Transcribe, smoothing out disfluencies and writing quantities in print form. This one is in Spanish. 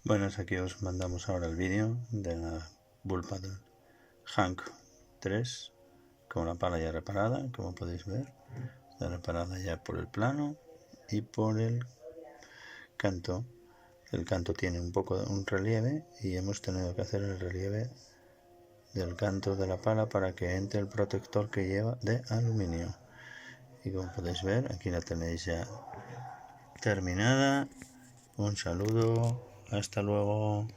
Buenas, aquí os mandamos ahora el vídeo de la Bullpaddle Hank 3 con la pala ya reparada, como podéis ver. Está reparada ya por el plano y por el canto. El canto tiene un relieve y hemos tenido que hacer el relieve del canto de la pala para que entre el protector que lleva de aluminio. Y como podéis ver, aquí la tenéis ya terminada. Un saludo, hasta luego.